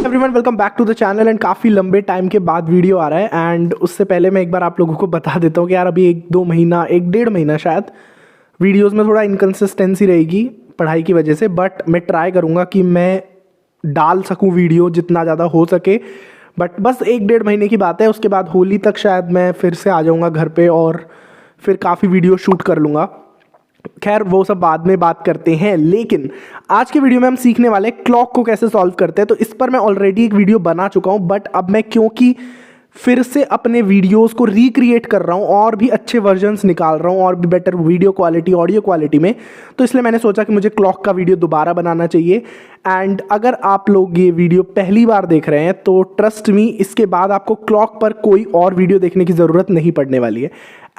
Everyone welcome back to the channel and काफ़ी लंबे time के बाद वीडियो आ रहा है। एंड उससे पहले मैं एक बार आप लोगों को बता देता हूँ कि यार अभी 1-1.5 महीना शायद वीडियोस में थोड़ा इनकन्सिस्टेंसी रहेगी पढ़ाई की वजह से, बट मैं ट्राई करूँगा कि मैं डाल सकूँ वीडियो जितना ज़्यादा हो सके। बट बस 1-1.5 महीने की बात है, उसके बाद होली तक शायद मैं फिर से आ जाऊँगा घर पे और फिर काफ़ी वीडियो शूट कर लूँगा। खैर वो सब बाद में बात करते हैं, लेकिन आज के वीडियो में हम सीखने वाले हैं क्लॉक को कैसे सॉल्व करते हैं। तो इस पर मैं ऑलरेडी एक वीडियो बना चुका हूं, बट अब मैं क्योंकि फिर से अपने वीडियोस को रिक्रिएट कर रहा हूं और भी अच्छे वर्जन्स निकाल रहा हूं और भी better video quality audio quality में, तो इसलिए मैंने सोचा कि मुझे क्लॉक का वीडियो दोबारा बनाना चाहिए। एंड अगर आप लोग ये वीडियो पहली बार देख रहे हैं तो ट्रस्ट मी, इसके बाद आपको क्लॉक पर कोई और वीडियो देखने की ज़रूरत नहीं पड़ने वाली है।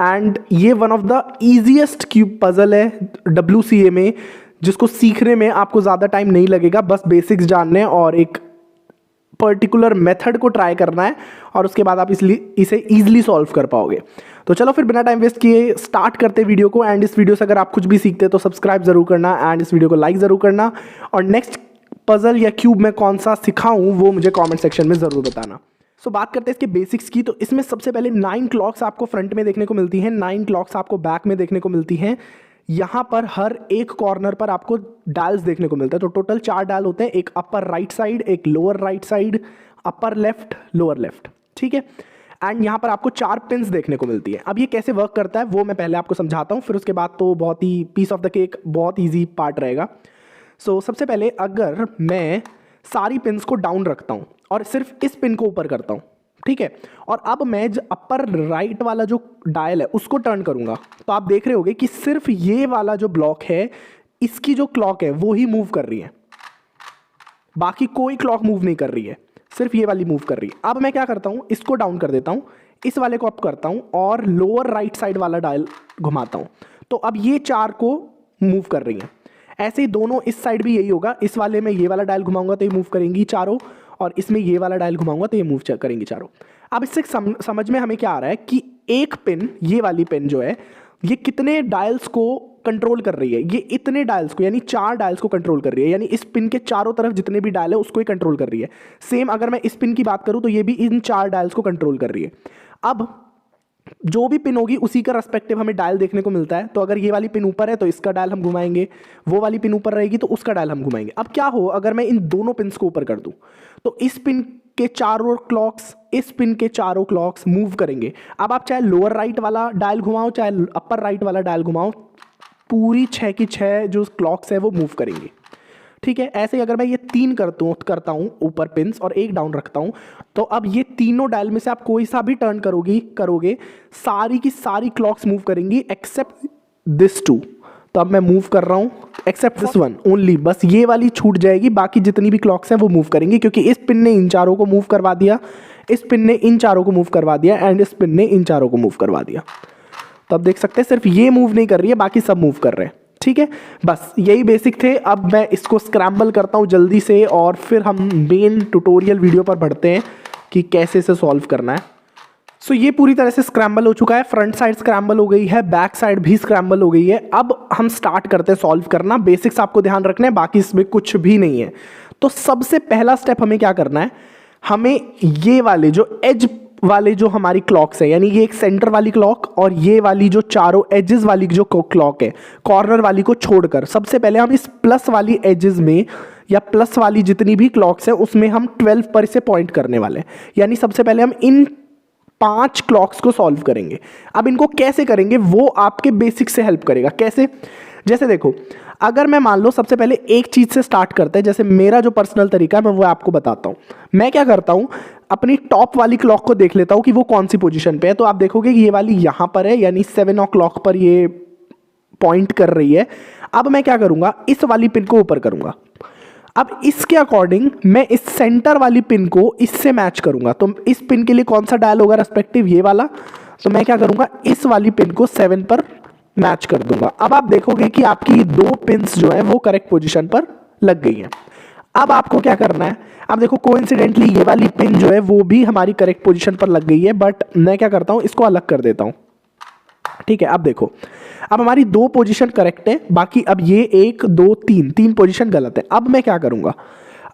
एंड ये one of the easiest cube puzzle है WCA में, जिसको सीखने में आपको ज़्यादा टाइम नहीं लगेगा, बस बेसिक्स जानने और एक पर्टिकुलर मेथड को ट्राई करना है और उसके बाद आप इसे ईजिली सॉल्व कर पाओगे। तो चलो फिर बिना टाइम वेस्ट किए स्टार्ट करते वीडियो को। एंड इस वीडियो से अगर आप कुछ भी सीखते हैं तो सब्सक्राइब जरूर करना एंड इस वीडियो को लाइक ज़रूर करना, और नेक्स्ट पजल या क्यूब में कौन सा सिखाऊं वो मुझे कॉमेंट सेक्शन में ज़रूर बताना। सो बात करते हैं इसके बेसिक्स की। तो इसमें सबसे पहले 9 क्लॉक्स आपको फ्रंट में देखने को मिलती हैं, 9 क्लॉक्स आपको बैक में देखने को मिलती हैं। यहाँ पर हर एक कॉर्नर पर आपको डायल्स देखने को मिलता है। तो टोटल 4 डायल होते हैं, एक अपर राइट साइड, एक lower right side, upper left, lower left, ठीक है। एंड यहाँ पर आपको 4 पिन्स देखने को मिलती है। अब ये कैसे वर्क करता है वो मैं पहले आपको समझाता हूँ, फिर उसके बाद तो बहुत ही पीस ऑफ द केक, बहुत ईजी पार्ट रहेगा। सो सबसे पहले अगर मैं सारी पिन्स को डाउन रखता हूँ और सिर्फ इस पिन को ऊपर करता हूँ, ठीक है, और अब मैं अपर राइट वाला जो डायल है उसको टर्न करूंगा, तो आप देख रहे होगे कि सिर्फ ये वाला जो ब्लॉक है इसकी जो क्लॉक है वो ही मूव कर रही है, बाकी कोई क्लॉक मूव नहीं कर रही है, सिर्फ ये वाली मूव कर रही है। अब मैं क्या करता हूं, इसको डाउन कर देता हूं, इस वाले को अप करता हूं और लोअर राइट साइड वाला डायल घुमाता हूं, तो अब ये 4 को मूव कर रही है। ऐसे ही दोनों इस साइड भी यही होगा, इस वाले में ये वाला डायल घुमाऊंगा तो ये मूव करेंगी चारों, और इसमें ये वाला डायल घुमाऊंगा तो ये मूव करेंगी चारों। अब इससे समझ में हमें क्या आ रहा है कि एक पिन, ये वाली पिन जो है, ये कितने डायल्स को कंट्रोल कर रही है, ये इतने डायल्स को, यानी 4 डायल्स को कंट्रोल कर रही है, यानी इस पिन के चारों तरफ जितने भी डायल है उसको ही कंट्रोल कर रही है। सेम अगर मैं इस पिन की बात करूं तो ये भी इन 4 डायल्स को कंट्रोल कर रही है। अब जो भी पिन होगी उसी का रेस्पेक्टिव हमें डायल देखने को मिलता है। तो अगर ये वाली पिन ऊपर है तो इसका डायल हम घुमाएंगे, वो वाली पिन ऊपर रहेगी तो उसका डायल हम घुमाएंगे। अब क्या हो अगर मैं इन दोनों पिन्स को ऊपर कर दूं, तो इस पिन के चारों क्लॉक्स, इस पिन के चारों क्लॉक्स मूव करेंगे। अब आप चाहे लोअर राइट वाला डायल घुमाओ चाहे अपर राइट वाला डायल घुमाओ, पूरी 6 की 6 जो क्लॉक्स है वो मूव करेंगे, ठीक है। ऐसे ही अगर मैं ये 3 करता हूँ ऊपर पिन्स और एक डाउन रखता हूँ, तो अब ये तीनों डायल में से आप कोई सा भी टर्न करोगे सारी की सारी क्लॉक्स मूव करेंगी एक्सेप्ट दिस 2। तो अब मैं मूव कर रहा हूँ एक्सेप्ट दिस 1 ओनली, बस ये वाली छूट जाएगी, बाकी जितनी भी क्लॉक्स हैं वो मूव करेंगी, क्योंकि इस पिन ने इन चारों को मूव करवा दिया, इस पिन ने इन चारों को मूव करवा दिया एंड इस पिन ने इन चारों को मूव करवा दिया। तो अब देख सकते हैं सिर्फ ये मूव नहीं कर रही है, बाकी सब मूव कर रहे हैं, ठीक है। बस यही बेसिक थे। अब मैं इसको स्क्रैम्बल करता हूँ जल्दी से और फिर हम मेन ट्यूटोरियल वीडियो पर बढ़ते हैं कि कैसे इसे सॉल्व करना है। सो ये पूरी तरह से स्क्रैम्बल हो चुका है, फ्रंट साइड स्क्रैम्बल हो गई है, बैक साइड भी स्क्रैम्बल हो गई है। अब हम स्टार्ट करते हैं सॉल्व करना। बेसिक्स आपको ध्यान रखना है, बाकी इसमें कुछ भी नहीं है। तो सबसे पहला स्टेप हमें क्या करना है, हमें ये वाले जो एज वाले जो हमारी क्लॉक्स है, यानी ये एक सेंटर वाली क्लॉक और ये वाली जो चारों एजेस वाली जो क्लॉक है, कॉर्नर वाली को छोड़कर सबसे पहले हम इस प्लस वाली एजेस में या प्लस वाली जितनी भी क्लॉक्स है उसमें हम 12 पर इसे पॉइंट करने वाले हैं। यानी सबसे पहले हम इन 5 क्लॉक्स को सॉल्व करेंगे। अब इनको कैसे करेंगे वो आपके बेसिक से हेल्प करेगा। कैसे, जैसे देखो, अगर मैं मान लो सबसे पहले एक चीज से स्टार्ट करते हैं, जैसे मेरा जो पर्सनल तरीका है मैं वो आपको बताता हूं। मैं क्या करता हूं, अपनी टॉप वाली क्लॉक को देख लेता हूं कि वो कौन सी पोजीशन पे है। तो आप देखोगे कि ये वाली यहां पर है, यानी 7 o'clock पर ये पॉइंट कर रही है। अब मैं क्या करूंगा, इस वाली पिन को ऊपर करूंगा। अब इसके अकॉर्डिंग मैं इस सेंटर वाली पिन को इससे मैच करूंगा। तो इस पिन के लिए कौन सा डायल होगा रेस्पेक्टिव, ये वाला। तो मैं क्या करूंगा, इस वाली पिन को 7 पर मैच कर दूंगा। अब आप देखोगे कि आपकी 2 पिन्स जो है वो करेक्ट पोजीशन पर लग गई हैं। अब आपको क्या करना है, अब देखो कोइंसिडेंटली ये वाली पिन जो है वो भी हमारी करेक्ट पोजीशन पर लग गई है, बट मैं क्या करता हूं, इसको अलग कर देता हूं, ठीक है। अब देखो, अब हमारी 2 पोजीशन करेक्ट है, बाकी अब ये 1 2 3 पोजीशन गलत है। अब मैं क्या करूंगा,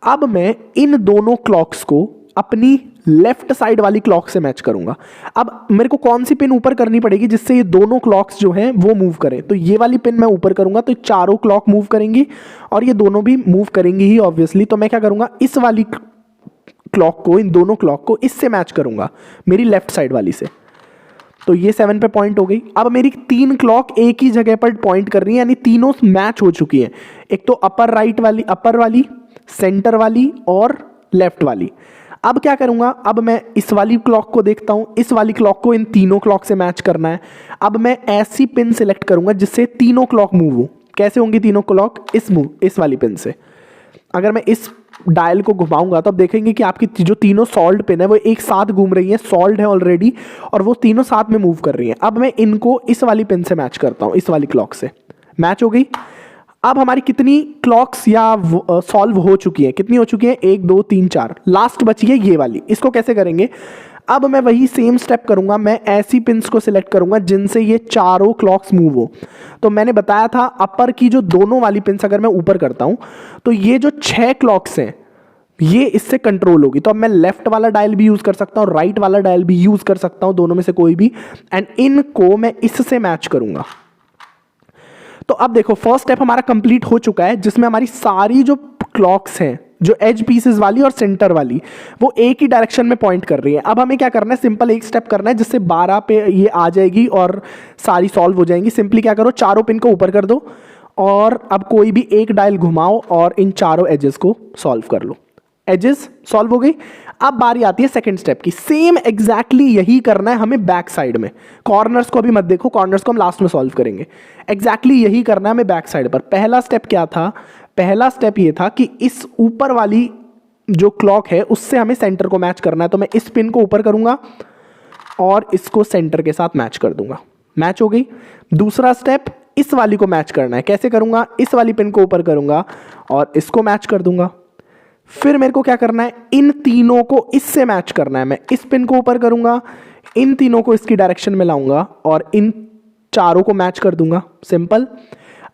अब मैं इन दोनों क्लॉक्स को अपनी लेफ्ट साइड वाली क्लॉक से मैच करूंगा। अब मेरे को कौन सी पिन ऊपर करनी पड़ेगी जिससे ये दोनों क्लॉक्स जो हैं वो मूव करें, तो ये वाली पिन मैं ऊपर करूंगा तो चारों क्लॉक मूव करेंगी और ये दोनों भी मूव करेंगी ही ऑब्वियसली। तो मैं क्या करूंगा, इस वाली क्लॉक को, इन दोनों क्लॉक को इससे मैच करूंगा, मेरी लेफ्ट साइड वाली से। तो ये 7 पे पॉइंट हो गई। अब मेरी 3 क्लॉक एक ही जगह पर पॉइंट कर रही है, यानी तीनों मैच हो चुकी हैं। एक तो अपर राइट वाली, अपर वाली, सेंटर वाली और लेफ्ट वाली। अब क्या करूंगा, अब मैं इस वाली क्लॉक को देखता हूं, इस वाली क्लॉक को इन तीनों क्लॉक से मैच करना है। अब मैं ऐसी पिन सिलेक्ट करूंगा जिससे तीनों क्लॉक मूव हो। कैसे होंगी तीनों क्लॉक, इस वाली पिन से। अगर मैं इस डायल को घुमाऊंगा तो आप देखेंगे कि आपकी जो तीनों सॉल्ड पिन है वो एक साथ घूम रही है, सॉल्ड है ऑलरेडी, और वो तीनों साथ में मूव कर रही हैं। अब मैं इनको इस वाली पिन से मैच करता हूं, इस वाली क्लॉक से। मैच हो गई। अब हमारी कितनी क्लॉक्स या सॉल्व हो चुकी है, कितनी हो चुकी है, 1 2 3 4, लास्ट बची है ये वाली। इसको कैसे करेंगे, अब मैं वही सेम स्टेप करूंगा, मैं ऐसी पिन्स को सिलेक्ट करूंगा जिनसे ये चारों क्लॉक्स मूव हो। तो मैंने बताया था अपर की जो दोनों वाली पिन्स अगर मैं ऊपर करता हूं तो ये जो 6 क्लॉक्स हैं ये इससे कंट्रोल होगी। तो अब मैं लेफ्ट वाला डायल भी यूज कर सकता हूं, राइट वाला डायल भी यूज कर सकता हूं, दोनों में से कोई भी, एंड इनको मैं इससे मैच करूंगा। तो अब देखो फर्स्ट स्टेप हमारा कंप्लीट हो चुका है, जिसमें हमारी सारी जो क्लॉक्स हैं, जो एज पीसेस वाली और सेंटर वाली, वो एक ही डायरेक्शन में पॉइंट कर रही है। अब हमें क्या करना है, सिंपल एक स्टेप करना है जिससे 12 पे ये आ जाएगी और सारी सॉल्व हो जाएंगी। सिंपली क्या करो, चारों पिन को ऊपर कर दो और अब कोई भी एक डायल घुमाओ और इन चारों एजेस को सॉल्व कर लो। एजेस सॉल्व हो गई। अब बारी आती है सेकंड स्टेप की। सेम एग्जैक्टली यही करना है हमें बैक साइड में। कॉर्नर्स को अभी मत देखो, कॉर्नर्स को हम लास्ट में सॉल्व करेंगे। एग्जैक्टली यही करना है हमें बैक साइड पर। पहला स्टेप क्या था, पहला स्टेप ये था कि इस ऊपर वाली जो क्लॉक है उससे हमें सेंटर को मैच करना है। तो मैं इस पिन को ऊपर करूंगा और इसको सेंटर के साथ मैच कर दूंगा। मैच हो गई। दूसरा स्टेप, इस वाली को मैच करना है। कैसे करूंगा, इस वाली पिन को ऊपर करूंगा और इसको मैच कर दूंगा। फिर मेरे को क्या करना है, इन तीनों को इससे मैच करना है। मैं इस पिन को ऊपर करूंगा, इन तीनों को इसकी डायरेक्शन में लाऊंगा और इन चारों को मैच कर दूंगा। सिंपल।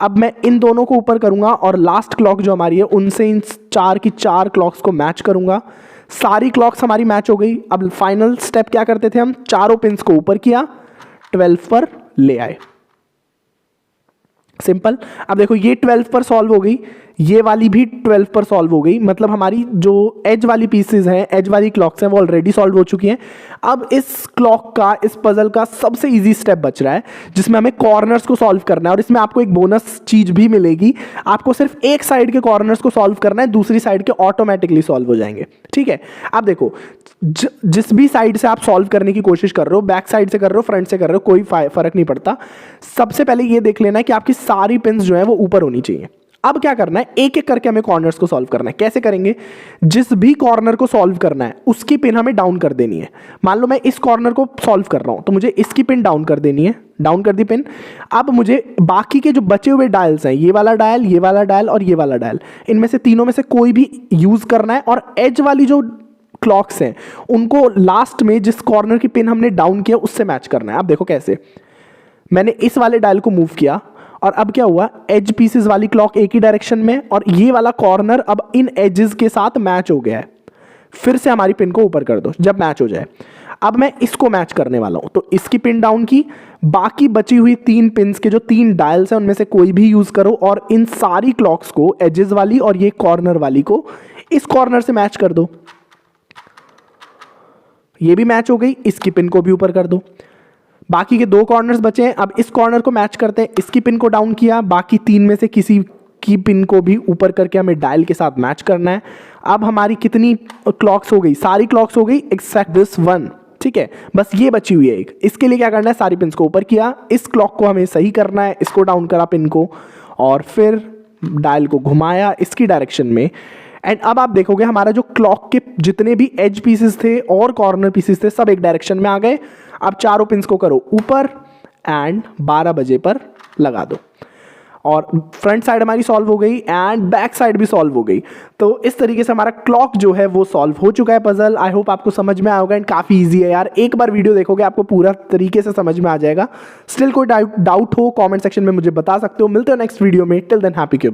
अब मैं इन दोनों को ऊपर करूंगा और लास्ट क्लॉक जो हमारी है उनसे इन 4 की 4 क्लॉक्स को मैच करूंगा। सारी क्लॉक्स हमारी मैच हो गई। अब फाइनल स्टेप क्या करते थे हम, चारों पिन्स को ऊपर किया, 12 पर ले आए। सिंपल। अब देखो ये 12 पर सॉल्व हो गई, ये वाली भी 12 पर सॉल्व हो गई। मतलब हमारी जो एज वाली पीसेस हैं, एज वाली क्लॉक्स हैं, वो ऑलरेडी सॉल्व हो चुकी हैं। अब इस क्लॉक का, इस पजल का सबसे इजी स्टेप बच रहा है जिसमें हमें कॉर्नर्स को सॉल्व करना है। और इसमें आपको एक बोनस चीज भी मिलेगी, आपको सिर्फ एक साइड के कॉर्नर्स को सॉल्व करना है, दूसरी साइड के ऑटोमेटिकली सॉल्व हो जाएंगे। ठीक है। अब देखो जिस भी साइड से आप सॉल्व करने की कोशिश कर रहे हो, बैक साइड से कर रहे हो, फ्रंट से कर रहे हो, कोई फर्क नहीं पड़ता। सबसे पहले ये देख लेना है कि आपकी सारी पिन्स जो है वो ऊपर होनी चाहिए। अब क्या करना है, एक एक करके हमें कॉर्नर्स को सॉल्व करना है। कैसे करेंगे, जिस भी कॉर्नर को सॉल्व करना है उसकी पिन हमें डाउन कर देनी है। मान लो मैं इस कॉर्नर को सॉल्व कर रहा हूं तो मुझे इसकी पिन डाउन कर देनी है। डाउन कर दी पिन। अब मुझे बाकी के जो बचे हुए डायल्स हैं, ये वाला डायल, ये वाला डायल और ये वाला डायल, इनमें से तीनों में से कोई भी यूज करना है। और एज वाली जो क्लॉक्स हैं उनको लास्ट में जिस कॉर्नर की पिन हमने डाउन किया उससे मैच करना है। अब देखो कैसे, मैंने इस वाले डायल को मूव किया और अब क्या हुआ, एज पीसेस वाली क्लॉक एक ही डायरेक्शन में और ये वाला कॉर्नर अब इन एजेस के साथ मैच हो गया है। फिर से हमारी पिन को ऊपर कर दो जब मैच हो जाए। अब मैं इसको मैच करने वाला हूं तो इसकी पिन डाउन की, बाकी बची हुई 3 पिन्स के जो 3 डायल्स हैं उनमें से कोई भी यूज करो और इन सारी क्लॉक्स को, एजेस वाली और ये कॉर्नर वाली को, इस कॉर्नर से मैच कर दो। ये भी मैच हो गई, इसकी पिन को भी ऊपर कर दो। बाकी के 2 कॉर्नर्स बचे हैं। अब इस कॉर्नर को मैच करते हैं, इसकी पिन को डाउन किया, बाकी 3 में से किसी की पिन को भी ऊपर करके हमें डायल के साथ मैच करना है। अब हमारी कितनी क्लॉक्स हो गई, सारी क्लॉक्स हो गई एक्सेप्ट दिस 1। ठीक है, बस ये बची हुई है एक। इसके लिए क्या करना है, सारी पिन्स को ऊपर किया, इस क्लॉक को हमें सही करना है, इसको डाउन करा पिन को और फिर डायल को घुमाया इसकी डायरेक्शन में। एंड अब आप देखोगे हमारा जो क्लॉक के जितने भी एज पीसेस थे और कॉर्नर पीसेस थे सब एक डायरेक्शन में आ गए। अब चारों पिन्स को करो ऊपर एंड 12 बजे पर लगा दो और फ्रंट साइड हमारी सॉल्व हो गई एंड बैक साइड भी सॉल्व हो गई। तो इस तरीके से हमारा क्लॉक जो है वो सॉल्व हो चुका है पजल। आई होप आपको समझ में आया होगा एंड काफ़ी इजी है यार, एक बार वीडियो देखोगे आपको पूरा तरीके से समझ में आ जाएगा। स्टिल कोई डाउट हो कमेंट सेक्शन में मुझे बता सकते हो। मिलते हो नेक्स्ट वीडियो में, टिल देन हैप्पी क्यूबिंग।